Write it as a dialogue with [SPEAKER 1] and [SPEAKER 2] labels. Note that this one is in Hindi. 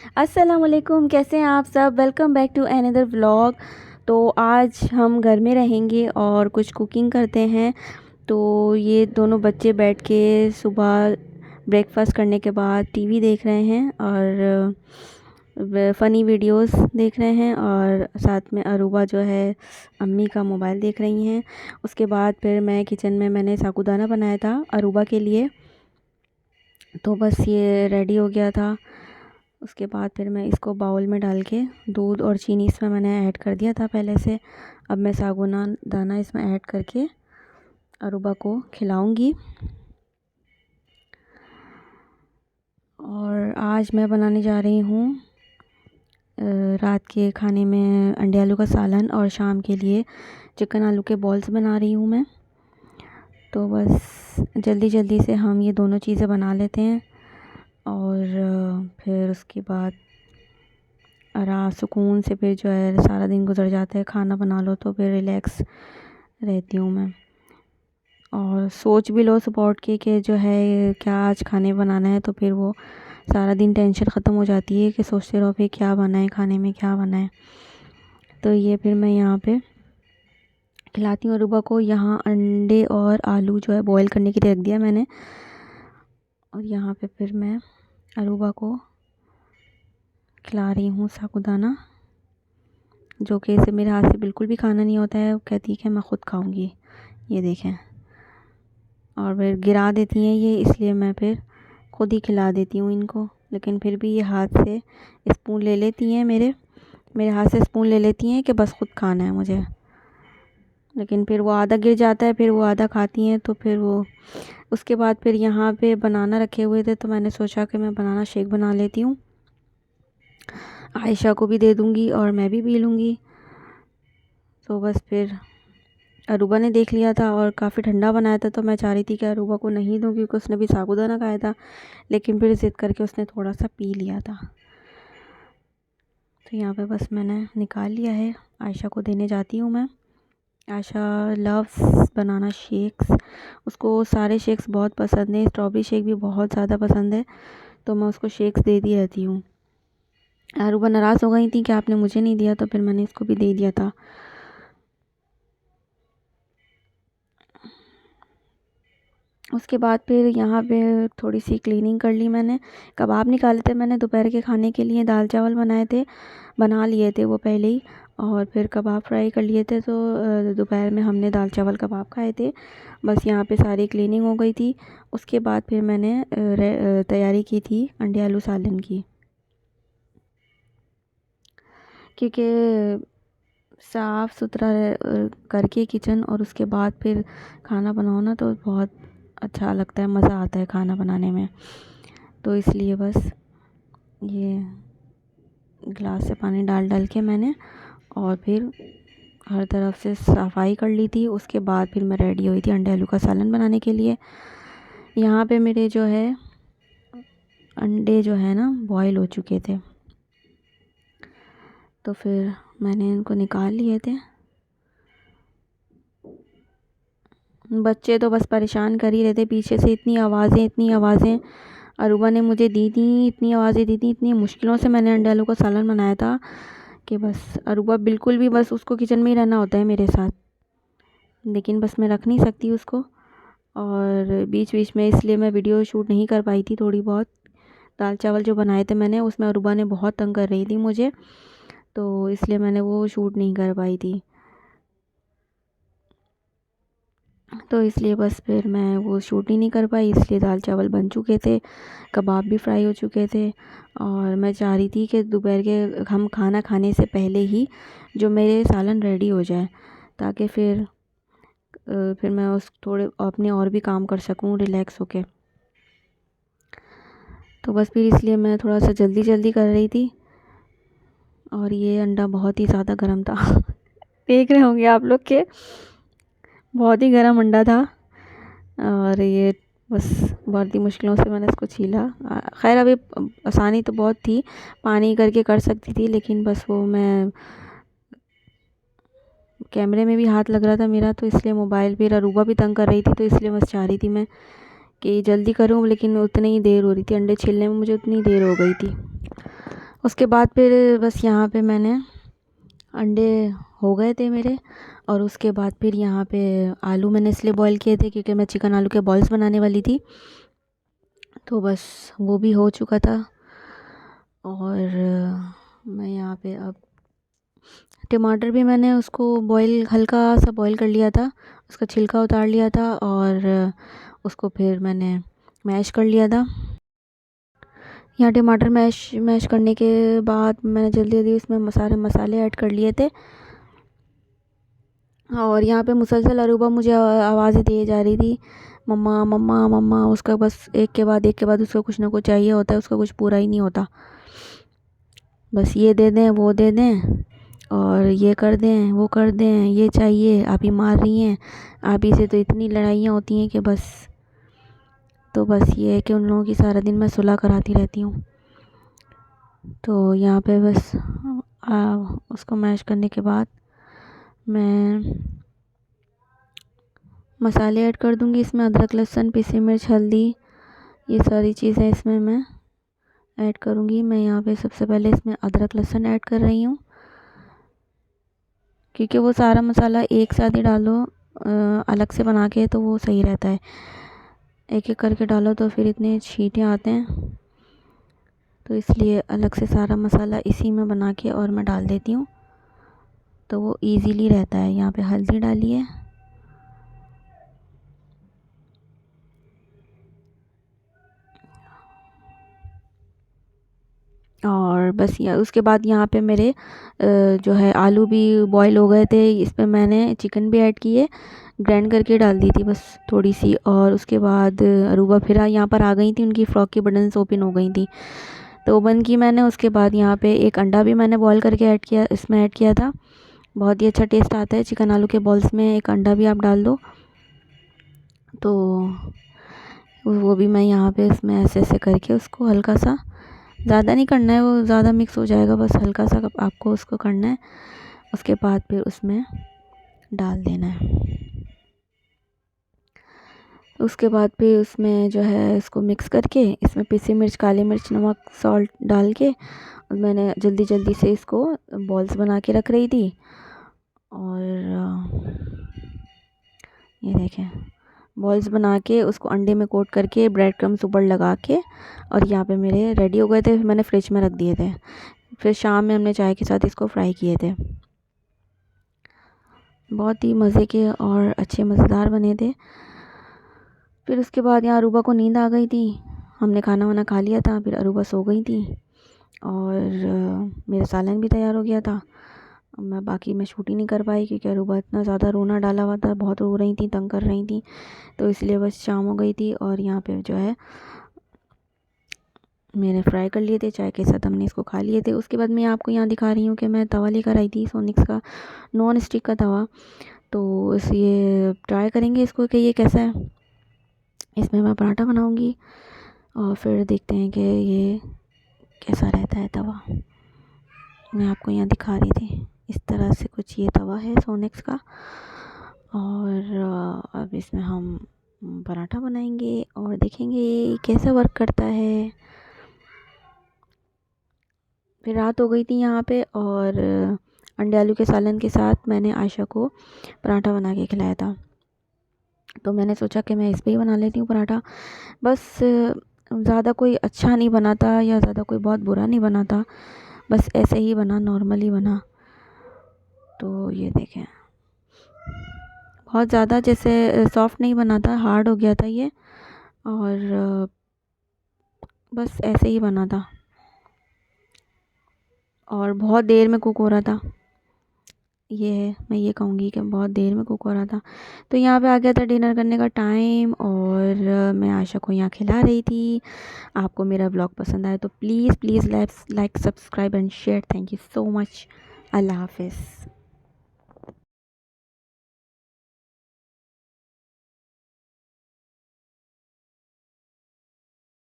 [SPEAKER 1] अस्सलाम वालेकुम, कैसे हैं आप सब। Welcome back to another vlog. तो आज हम घर में रहेंगे और कुछ कुकिंग करते हैं। तो ये दोनों बच्चे बैठ के सुबह ब्रेकफास्ट करने के बाद टीवी देख रहे हैं और फ़नी वीडियोस देख रहे हैं, और साथ में अरूबा जो है अम्मी का मोबाइल देख रही हैं। उसके बाद फिर मैं किचन में मैंने साबूदाना बनाया था अरूबा के लिए, तो बस ये रेडी हो गया था। उसके बाद फिर मैं इसको बाउल में डाल के दूध और चीनी इसमें मैंने ऐड कर दिया था पहले से। अब मैं साबूदाना इसमें ऐड करके अरूबा को खिलाऊंगी। और आज मैं बनाने जा रही हूँ रात के खाने में अंडे आलू का सालन, और शाम के लिए चिकन आलू के बॉल्स बना रही हूँ मैं। तो बस जल्दी जल्दी से हम ये दोनों चीज़ें बना लेते हैं और फिर उसके बाद आराम सुकून से फिर जो है सारा दिन गुजर जाता है। खाना बना लो तो फिर रिलैक्स रहती हूँ मैं, और सोच भी लो सपोर्ट के कि जो है क्या आज खाने बनाना है, तो फिर वो सारा दिन टेंशन ख़त्म हो जाती है कि सोचते रहो फिर क्या बनाए, खाने में क्या बनाए। तो ये फिर मैं यहाँ पे खिलाती हूँ अरूबा को। यहाँ अंडे और आलू जो है बॉईल करने के लिए रख दिया मैंने, और यहाँ पे फिर मैं अरूबा को खिला रही हूँ साबूदाना, जो कि इसे मेरे हाथ से बिल्कुल भी खाना नहीं होता है। वो कहती है कि मैं ख़ुद खाऊंगी, ये देखें, और फिर गिरा देती हैं ये, इसलिए मैं फिर ख़ुद ही खिला देती हूँ इनको। लेकिन फिर भी ये हाथ से स्पून ले लेती हैं, मेरे हाथ से स्पून ले लेती हैं कि बस ख़ुद खाना है मुझे। लेकिन फिर वो आधा गिर जाता है, फिर वो आधा खाती हैं, तो फिर वो उसके बाद फिर यहाँ पे बनाना रखे हुए थे, तो मैंने सोचा कि मैं बनाना शेक बना लेती हूँ, आयशा को भी दे दूँगी और मैं भी पी लूँगी। तो बस फिर अरूबा ने देख लिया था और काफ़ी ठंडा बनाया था, तो मैं चाह रही थी कि अरूबा को नहीं दूँ क्योंकि उसने भी साबूदाना खाया था, लेकिन फिर ज़िद करके उसने थोड़ा सा पी लिया था। तो यहाँ पे बस मैंने निकाल लिया है, आयशा को देने जाती हूँ मैं। आयशा लव्स बनाना शेक्स, उसको सारे शेक्स बहुत पसंद हैं, स्ट्रॉबेरी शेक भी बहुत ज़्यादा पसंद है, तो मैं उसको शेक्स देती रहती हूँ। अरूबा नाराज़ हो गई थी कि आपने मुझे नहीं दिया, तो फिर मैंने इसको भी दे दिया था। उसके बाद फिर यहाँ पे थोड़ी सी क्लीनिंग कर ली मैंने। कबाब निकाले थे मैंने दोपहर के खाने के लिए, दाल चावल बना लिए थे वो पहले ही, और फिर कबाब फ्राई कर लिए थे। तो दोपहर में हमने दाल चावल कबाब खाए थे। बस यहाँ पे सारी क्लीनिंग हो गई थी। उसके बाद फिर मैंने तैयारी की थी अंडे आलू सालन की, क्योंकि साफ़ सुथरा करके किचन और उसके बाद फिर खाना बनाओ ना, तो बहुत अच्छा लगता है, मज़ा आता है खाना बनाने में। तो इसलिए बस ये गिलास से पानी डाल डाल के मैंने, और फिर हर तरफ से सफाई कर ली थी। उसके बाद फिर मैं रेडी हुई थी अंडे आलू का सालन बनाने के लिए। यहाँ पे मेरे जो है अंडे जो है ना बॉईल हो चुके थे, तो फिर मैंने इनको निकाल लिए थे। बच्चे तो बस परेशान कर ही रहे थे पीछे से, इतनी आवाज़ें अरूबा ने मुझे दी थी, इतनी आवाज़ें दी थी, इतनी मुश्किलों से मैंने अंडे आलू का सालन बनाया था कि बस अरूबा बिल्कुल भी, बस उसको किचन में ही रहना होता है मेरे साथ, लेकिन बस मैं रख नहीं सकती उसको। और बीच बीच में इसलिए मैं वीडियो शूट नहीं कर पाई थी। थोड़ी बहुत दाल चावल जो बनाए थे मैंने, उसमें अरूबा ने बहुत तंग कर रही थी मुझे, तो इसलिए मैंने वो शूट नहीं कर पाई थी। तो इसलिए बस फिर मैं वो शूट ही नहीं कर पाई, इसलिए दाल चावल बन चुके थे, कबाब भी फ्राई हो चुके थे, और मैं चाह रही थी कि दोपहर के हम खाना खाने से पहले ही जो मेरे सालन रेडी हो जाए, ताकि फिर मैं उस थोड़े अपने और भी काम कर सकूं रिलैक्स होके। तो बस फिर इसलिए मैं थोड़ा सा जल्दी जल्दी कर रही थी। और ये अंडा बहुत ही ज़्यादा गर्म था देख रहे होंगे आप लोग के, बहुत ही गर्म अंडा था। और ये बस बहुत ही मुश्किलों से मैंने इसको छीला। खैर अभी आसानी तो बहुत थी, पानी करके कर सकती थी, लेकिन बस वो मैं कैमरे में भी हाथ लग रहा था मेरा, तो इसलिए मोबाइल भी, अरूबा भी तंग कर रही थी, तो इसलिए बस चाह रही थी मैं कि जल्दी करूं, लेकिन उतनी ही देर हो रही थी, अंडे छीलने में मुझे उतनी देर हो गई थी। उसके बाद फिर बस यहाँ पे मैंने अंडे हो गए थे मेरे, और उसके बाद फिर यहाँ पे आलू मैंने इसलिए बॉईल किए थे क्योंकि मैं चिकन आलू के बॉल्स बनाने वाली थी। तो बस वो भी हो चुका था, और मैं यहाँ पे अब टमाटर भी मैंने उसको बॉईल, हल्का सा बॉईल कर लिया था, उसका छिलका उतार लिया था, और उसको फिर मैंने मैश कर लिया था। यहाँ टमाटर मैश करने के बाद मैंने जल्दी जल्दी उसमें सारे मसाले ऐड कर लिए थे, और यहाँ पे मुसलसल अरूबा मुझे आवाज़ें दिए जा रही थी, मम्मा मम्मा मम्मा। उसका बस एक के बाद उसका कुछ ना कुछ चाहिए होता है, उसका कुछ पूरा ही नहीं होता। बस ये दे दें, वो दे दें, और ये कर दें, वो कर दें, ये चाहिए, आप ही मार रही हैं, आप ही से तो इतनी लड़ाइयाँ होती हैं कि बस। तो बस ये है कि उन लोगों की सारा दिन मैं सुलह कराती रहती हूँ। तो यहाँ पे बस उसको मैश करने के बाद मैं मसाले ऐड कर दूँगी इसमें, अदरक लहसुन, पिसी मिर्च, हल्दी, ये सारी चीज़ें इसमें मैं ऐड करूँगी। मैं यहाँ पे सबसे पहले इसमें अदरक लहसुन ऐड कर रही हूँ, क्योंकि वो सारा मसाला एक साथ ही डालो अलग से बना के तो वो सही रहता है, एक एक करके डालो तो फिर इतने छींटे आते हैं। तो इसलिए अलग से सारा मसाला इसी में बना के और मैं डाल देती हूँ, तो वो इजीली रहता है। यहाँ पे हल्दी डाली है, और बस उसके बाद यहाँ पे मेरे जो है आलू भी बॉईल हो गए थे, इस पर मैंने चिकन भी ऐड किए, ग्राइंड करके डाल दी थी बस थोड़ी सी। और उसके बाद अरूबा फिर यहाँ पर आ गई थी, उनकी फ़्रॉक की बटन्स ओपन हो गई थी, तो ओपन की मैंने। उसके बाद यहाँ पे एक अंडा भी मैंने बॉईल करके ऐड किया, इसमें ऐड किया था। बहुत ही अच्छा टेस्ट आता है चिकन आलू के बॉल्स में, एक अंडा भी आप डाल दो तो। वो भी मैं यहाँ पे इसमें ऐसे ऐसे करके उसको हल्का सा, ज़्यादा नहीं करना है, वो ज़्यादा मिक्स हो जाएगा, बस हल्का सा आपको उसको करना है। उसके बाद फिर उसमें डाल देना है। उसके बाद फिर उसमें जो है इसको मिक्स करके इसमें पिसी मिर्च, काली मिर्च, नमक, सॉल्ट डाल के, और मैंने जल्दी जल्दी से इसको बॉल्स बना के रख रही थी। और ये देखें, बॉल्स बना के उसको अंडे में कोट करके ब्रेड क्रम्स ऊपर लगा के, और यहाँ पे मेरे रेडी हो गए थे। मैंने फ्रिज में रख दिए थे, फिर शाम में हमने चाय के साथ इसको फ्राई किए थे। बहुत ही मज़े के और अच्छे मज़ेदार बने थे। फिर उसके बाद यहाँ अरूबा को नींद आ गई थी, हमने खाना वाना खा लिया था, फिर अरूबा सो गई थी, और मेरा सालन भी तैयार हो गया था। मैं बाकी मैं शूट ही नहीं कर पाई क्योंकि अरूबा इतना ज़्यादा रोना डाला हुआ था, बहुत रो रही थी, तंग कर रही थी, तो इसलिए बस शाम हो गई थी। और यहाँ पे जो है मैंने फ्राई कर लिए थे, चाय के साथ हमने इसको खा लिए थे। उसके बाद मैं आपको यहाँ दिखा रही हूँ कि मैं तवा लेकर आई थी सोनिक्स का, नॉन स्टिक का तवा। तो ये ट्राई करेंगे इसको कि ये कैसा है। इसमें मैं पराठा बनाऊँगी और फिर देखते हैं कि ये कैसा रहता है तवा। मैं आपको यहाँ दिखा रही थी, इस तरह से कुछ ये तवा है सोनिक्स का, और अब इसमें हम पराठा बनाएंगे और देखेंगे कैसा वर्क करता है। फिर रात हो गई थी यहाँ पे, और अंडे आलू के सालन के साथ मैंने आयशा को पराठा बना के खिलाया था। तो मैंने सोचा कि मैं इस पर ही बना लेती हूँ पराठा। बस ज़्यादा कोई अच्छा नहीं बना था या ज़्यादा कोई बहुत बुरा नहीं बना था, बस ऐसे ही बना, नॉर्मली बना। तो ये देखें, बहुत ज़्यादा जैसे सॉफ्ट नहीं बना था, हार्ड हो गया था ये, और बस ऐसे ही बना था, और बहुत देर में कुक हो रहा था। ये है, मैं ये कहूँगी कि बहुत देर में कुक हो रहा था। तो यहाँ पे आ गया था डिनर करने का टाइम, और मैं आयशा को यहाँ खिला रही थी। आपको मेरा ब्लॉग पसंद आए तो please please like, subscribe and share. Thank you so much. Allah हाफिज़।